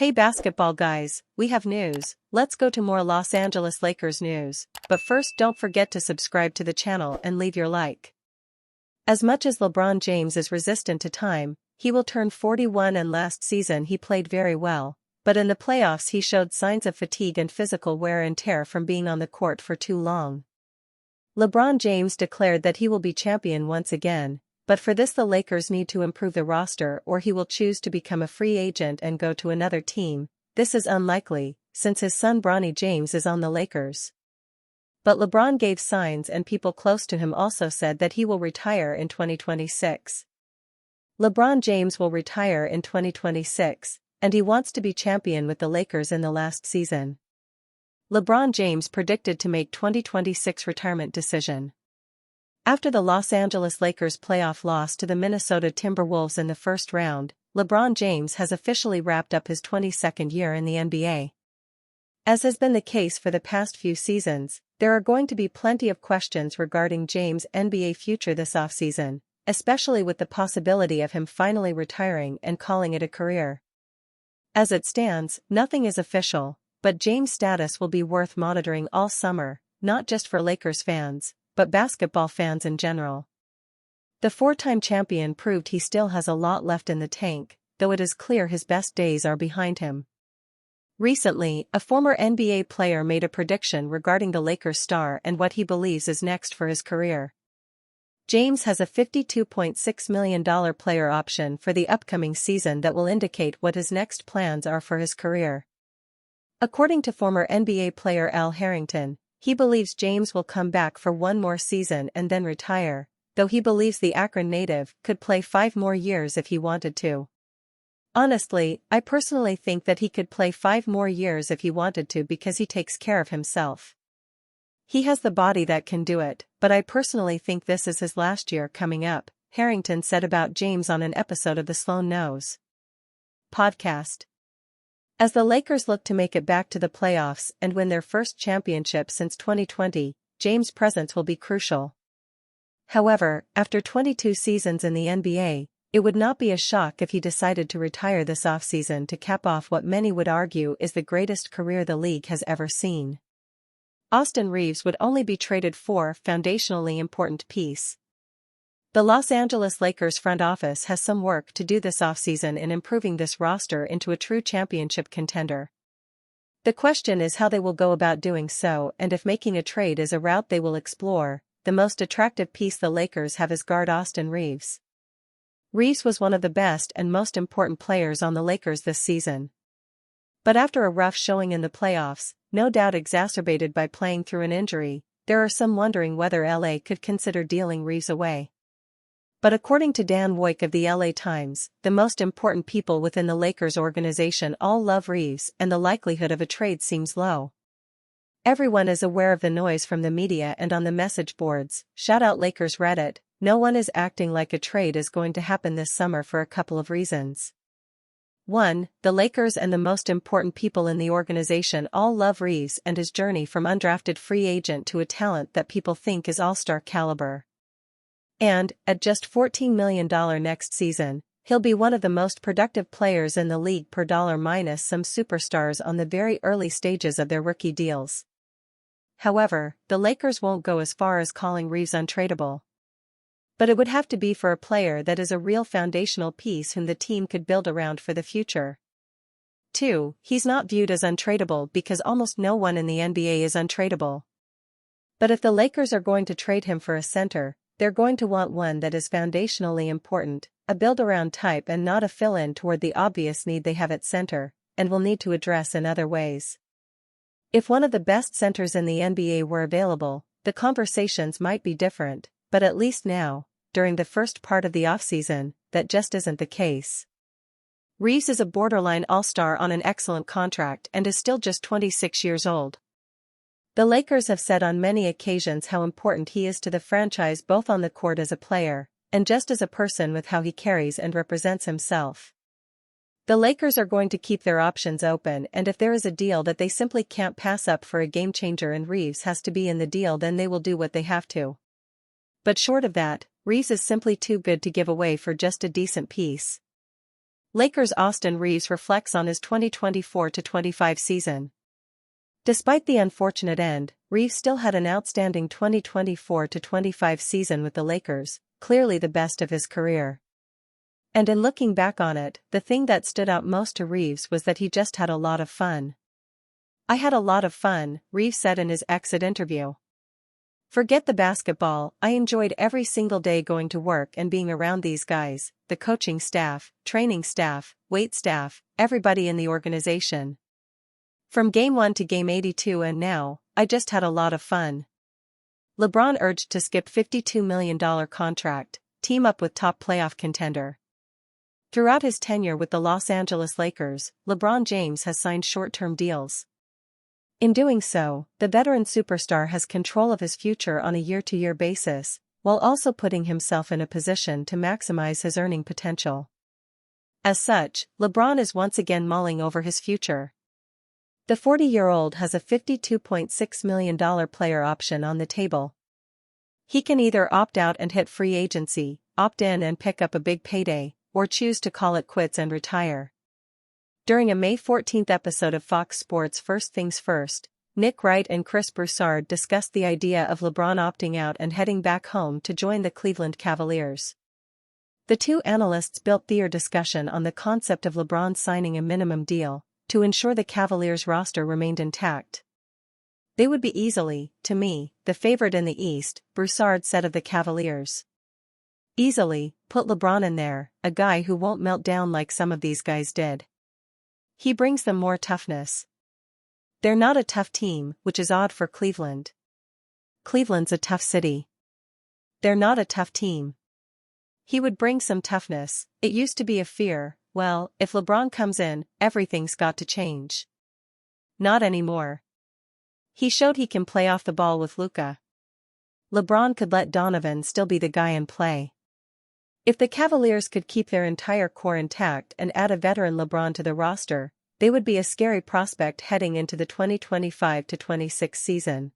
Hey basketball guys, we have news. Let's go to more Los Angeles Lakers news, but first don't forget to subscribe to the channel and leave your like. As much as LeBron James is resistant to time, he will turn 41 and last season he played very well, but in the playoffs he showed signs of fatigue and physical wear and tear from being on the court for too long. LeBron James declared that he will be champion once again, but for this the Lakers need to improve the roster or he will choose to become a free agent and go to another team. This is unlikely, since his son Bronny James is on the Lakers. But LeBron gave signs and people close to him also said that he will retire in 2026. LeBron James will retire in 2026, and he wants to be champion with the Lakers in the last season. LeBron James predicted to make 2026 retirement decision. After the Los Angeles Lakers playoff loss to the Minnesota Timberwolves in the first round, LeBron James has officially wrapped up his 22nd year in the NBA. As has been the case for the past few seasons, there are going to be plenty of questions regarding James' NBA future this offseason, especially with the possibility of him finally retiring and calling it a career. As it stands, nothing is official, but James' status will be worth monitoring all summer, not just for Lakers fans, but basketball fans in general. The four-time champion proved he still has a lot left in the tank, though it is clear his best days are behind him. Recently, a former NBA player made a prediction regarding the Lakers star and what he believes is next for his career. James has a $52.6 million player option for the upcoming season that will indicate what his next plans are for his career. According to former NBA player Al Harrington, he believes James will come back for one more season and then retire, though he believes the Akron native could play 5 more years if he wanted to. Honestly, I personally think that he could play 5 more years if he wanted to because he takes care of himself. He has the body that can do it, but I personally think this is his last year coming up, Harrington said about James on an episode of the Sloan Knows podcast. As the Lakers look to make it back to the playoffs and win their first championship since 2020, James' presence will be crucial. However, after 22 seasons in the NBA, it would not be a shock if he decided to retire this offseason to cap off what many would argue is the greatest career the league has ever seen. Austin Reaves would only be traded for a foundationally important piece. The Los Angeles Lakers front office has some work to do this offseason in improving this roster into a true championship contender. The question is how they will go about doing so and if making a trade is a route they will explore. The most attractive piece the Lakers have is guard Austin Reaves. Reaves was one of the best and most important players on the Lakers this season. But after a rough showing in the playoffs, no doubt exacerbated by playing through an injury, there are some wondering whether LA could consider dealing Reaves away. But according to Dan Woik of the LA Times, the most important people within the Lakers organization all love Reaves and the likelihood of a trade seems low. Everyone is aware of the noise from the media and on the message boards. Shout out Lakers Reddit, no one is acting like a trade is going to happen this summer for a couple of reasons. 1. The Lakers and the most important people in the organization all love Reaves and his journey from undrafted free agent to a talent that people think is all-star caliber. And, at just $14 million next season, he'll be one of the most productive players in the league per dollar minus some superstars on the very early stages of their rookie deals. However, the Lakers won't go as far as calling Reaves untradeable. But it would have to be for a player that is a real foundational piece whom the team could build around for the future. 2. He's not viewed as untradeable because almost no one in the NBA is untradeable. But if the Lakers are going to trade him for a center, they're going to want one that is foundationally important, a build-around type and not a fill-in toward the obvious need they have at center, and will need to address in other ways. If one of the best centers in the NBA were available, the conversations might be different, but at least now, during the first part of the offseason, that just isn't the case. Reaves is a borderline all-star on an excellent contract and is still just 26 years old. The Lakers have said on many occasions how important he is to the franchise both on the court as a player, and just as a person with how he carries and represents himself. The Lakers are going to keep their options open and if there is a deal that they simply can't pass up for a game-changer and Reaves has to be in the deal then they will do what they have to. But short of that, Reaves is simply too good to give away for just a decent piece. Lakers' Austin Reaves reflects on his 2024-25 season. Despite the unfortunate end, Reaves still had an outstanding 2024-25 season with the Lakers, clearly the best of his career. And in looking back on it, the thing that stood out most to Reaves was that he just had a lot of fun. "I had a lot of fun," Reaves said in his exit interview. "Forget the basketball, I enjoyed every single day going to work and being around these guys, the coaching staff, training staff, weight staff, everybody in the organization. From game 1 to game 82 and now, I just had a lot of fun." LeBron urged to skip $52 million contract, team up with top playoff contender. Throughout his tenure with the Los Angeles Lakers, LeBron James has signed short-term deals. In doing so, the veteran superstar has control of his future on a year-to-year basis, while also putting himself in a position to maximize his earning potential. As such, LeBron is once again mulling over his future. The 40-year-old has a $52.6 million player option on the table. He can either opt out and hit free agency, opt in and pick up a big payday, or choose to call it quits and retire. During a May 14 episode of Fox Sports' First Things First, Nick Wright and Chris Broussard discussed the idea of LeBron opting out and heading back home to join the Cleveland Cavaliers. The two analysts built their discussion on the concept of LeBron signing a minimum deal to ensure the Cavaliers' roster remained intact. "They would be easily, to me, the favorite in the East," Broussard said of the Cavaliers. "Easily, put LeBron in there, a guy who won't melt down like some of these guys did. He brings them more toughness. They're not a tough team, which is odd for Cleveland. Cleveland's a tough city. They're not a tough team. He would bring some toughness. It used to be a fear, well, if LeBron comes in, everything's got to change. Not anymore. He showed he can play off the ball with Luka. LeBron could let Donovan still be the guy and play. If the Cavaliers could keep their entire core intact and add a veteran LeBron to the roster, they would be a scary prospect heading into the 2025-26 season."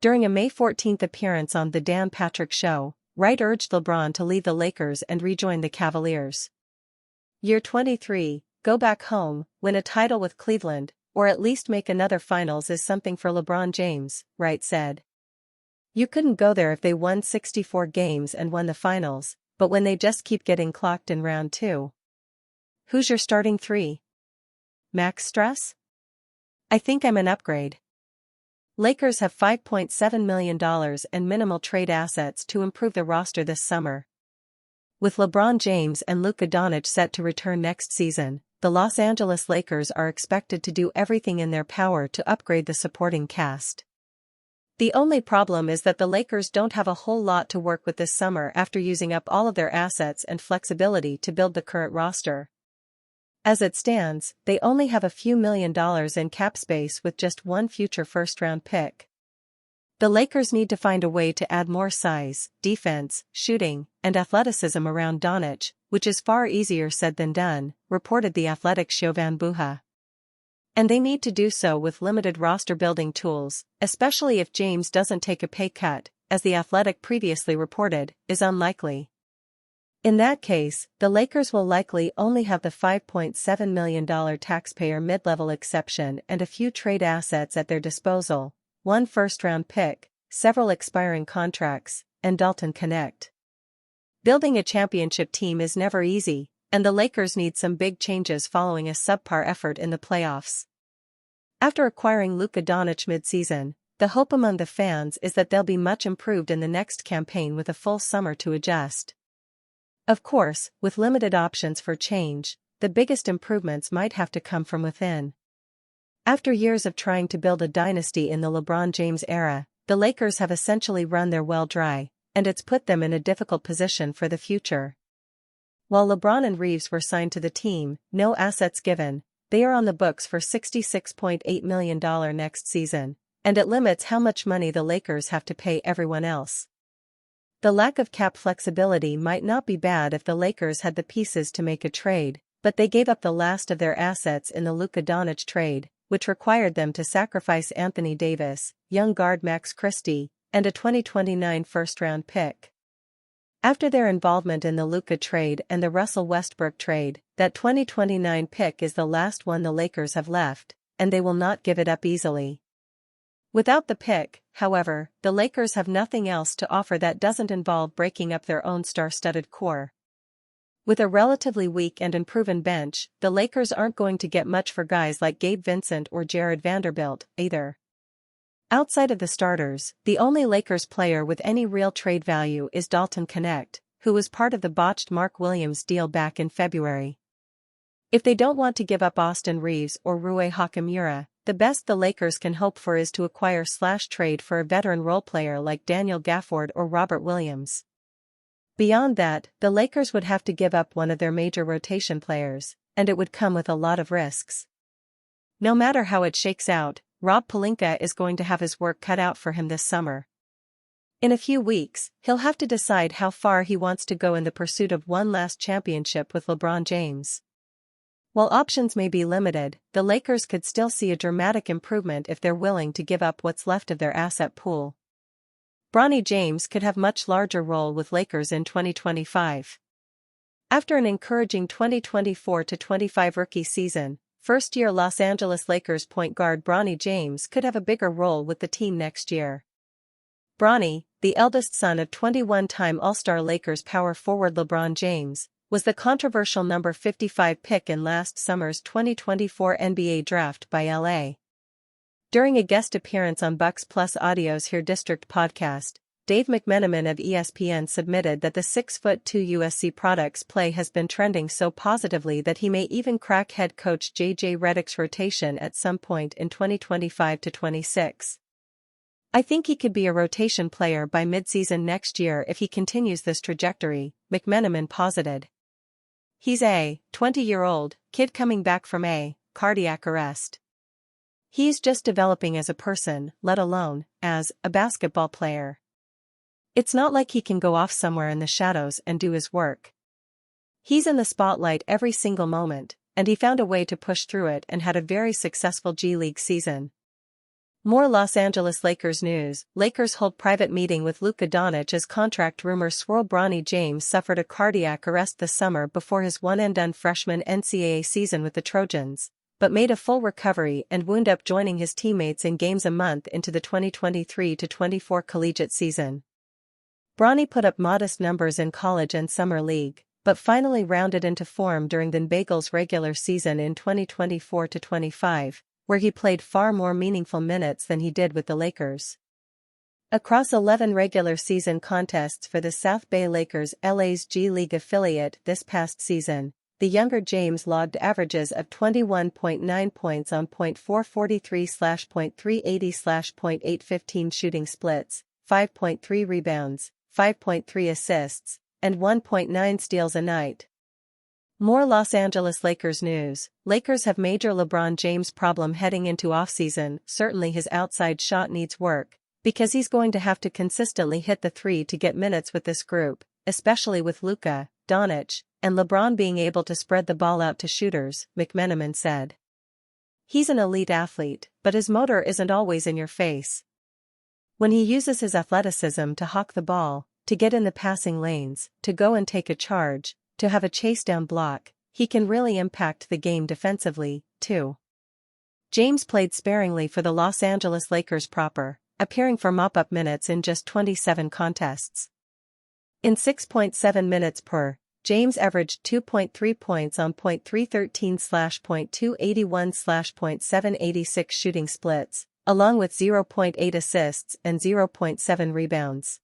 During a May 14 appearance on The Dan Patrick Show, Wright urged LeBron to leave the Lakers and rejoin the Cavaliers. "Year 23, go back home, win a title with Cleveland, or at least make another finals is something for LeBron James," Wright said. "You couldn't go there if they won 64 games and won the finals, but when they just keep getting clocked in round 2. Who's your starting 3? Max Strus? I think I'm an upgrade." Lakers have $5.7 million and minimal trade assets to improve the roster this summer. With LeBron James and Luka Doncic set to return next season, the Los Angeles Lakers are expected to do everything in their power to upgrade the supporting cast. The only problem is that the Lakers don't have a whole lot to work with this summer after using up all of their assets and flexibility to build the current roster. As it stands, they only have a few $1 million in cap space with just one future first-round pick. The Lakers need to find a way to add more size, defense, shooting, and athleticism around Doncic, which is far easier said than done, reported The Athletic's Jovan Buha. And they need to do so with limited roster-building tools, especially if James doesn't take a pay cut, as The Athletic previously reported, is unlikely. In that case, the Lakers will likely only have the $5.7 million taxpayer mid-level exception and a few trade assets at their disposal, one first-round pick, several expiring contracts, and Dalton Knecht. Building a championship team is never easy, and the Lakers need some big changes following a subpar effort in the playoffs. After acquiring Luka Doncic mid-season, the hope among the fans is that they'll be much improved in the next campaign with a full summer to adjust. Of course, with limited options for change, the biggest improvements might have to come from within. After years of trying to build a dynasty in the LeBron James era, the Lakers have essentially run their well dry, and it's put them in a difficult position for the future. While LeBron and Reaves were signed to the team, no assets given, they are on the books for $66.8 million next season, and it limits how much money the Lakers have to pay everyone else. The lack of cap flexibility might not be bad if the Lakers had the pieces to make a trade, but they gave up the last of their assets in the Luka Doncic trade, which required them to sacrifice Anthony Davis, young guard Max Christie, and a 2029 first-round pick. After their involvement in the Luka trade and the Russell Westbrook trade, that 2029 pick is the last one the Lakers have left, and they will not give it up easily. Without the pick, however, the Lakers have nothing else to offer that doesn't involve breaking up their own star-studded core. With a relatively weak and unproven bench, the Lakers aren't going to get much for guys like Gabe Vincent or Jared Vanderbilt, either. Outside of the starters, the only Lakers player with any real trade value is Dalton Knecht, who was part of the botched Mark Williams deal back in February. If they don't want to give up Austin Reeves or Rui Hachimura, the best the Lakers can hope for is to acquire/trade for a veteran role player like Daniel Gafford or Robert Williams. Beyond that, the Lakers would have to give up one of their major rotation players, and it would come with a lot of risks. No matter how it shakes out, Rob Pelinka is going to have his work cut out for him this summer. In a few weeks, he'll have to decide how far he wants to go in the pursuit of one last championship with LeBron James. While options may be limited, the Lakers could still see a dramatic improvement if they're willing to give up what's left of their asset pool. Bronny James could have a much larger role with Lakers in 2025. After an encouraging 2024-25 rookie season, first-year Los Angeles Lakers point guard Bronny James could have a bigger role with the team next year. Bronny, the eldest son of 21-time All-Star Lakers power forward LeBron James, was the controversial number 55 pick in last summer's 2024 NBA draft by LA. During a guest appearance on Bucks Plus Audio's Here District podcast, Dave McMenamin of ESPN submitted that the 6'2" USC products play has been trending so positively that he may even crack head coach JJ Redick's rotation at some point in 2025-26. I think he could be a rotation player by midseason next year if he continues this trajectory, McMenamin posited. He's a 20-year-old kid coming back from a cardiac arrest. He's just developing as a person, let alone as a basketball player. It's not like he can go off somewhere in the shadows and do his work. He's in the spotlight every single moment, and he found a way to push through it and had a very successful G League season. More Los Angeles Lakers news. Lakers hold private meeting with Luka Doncic as contract rumors swirl. Bronny James suffered a cardiac arrest this summer before his one-and-done freshman NCAA season with the Trojans, but made a full recovery and wound up joining his teammates in games a month into the 2023-24 collegiate season. Bronny put up modest numbers in college and summer league, but finally rounded into form during the Bagels' regular season in 2024-25, where he played far more meaningful minutes than he did with the Lakers. Across 11 regular season contests for the South Bay Lakers, LA's G League affiliate, this past season, the younger James logged averages of 21.9 points on .443/.380/.815 shooting splits, 5.3 rebounds, 5.3 assists, and 1.9 steals a night. More Los Angeles Lakers news. Lakers have major LeBron James problem heading into offseason. Certainly his outside shot needs work, because he's going to have to consistently hit the three to get minutes with this group, especially with Luka, Doncic, and LeBron being able to spread the ball out to shooters, McMenamin said. He's an elite athlete, but his motor isn't always in your face. When he uses his athleticism to hawk the ball, to get in the passing lanes, to go and take a charge, to have a chase-down block, he can really impact the game defensively, too. James played sparingly for the Los Angeles Lakers proper, appearing for mop-up minutes in just 27 contests. In 6.7 minutes per, James averaged 2.3 points on .313/.281/.786 shooting splits, along with 0.8 assists and 0.7 rebounds.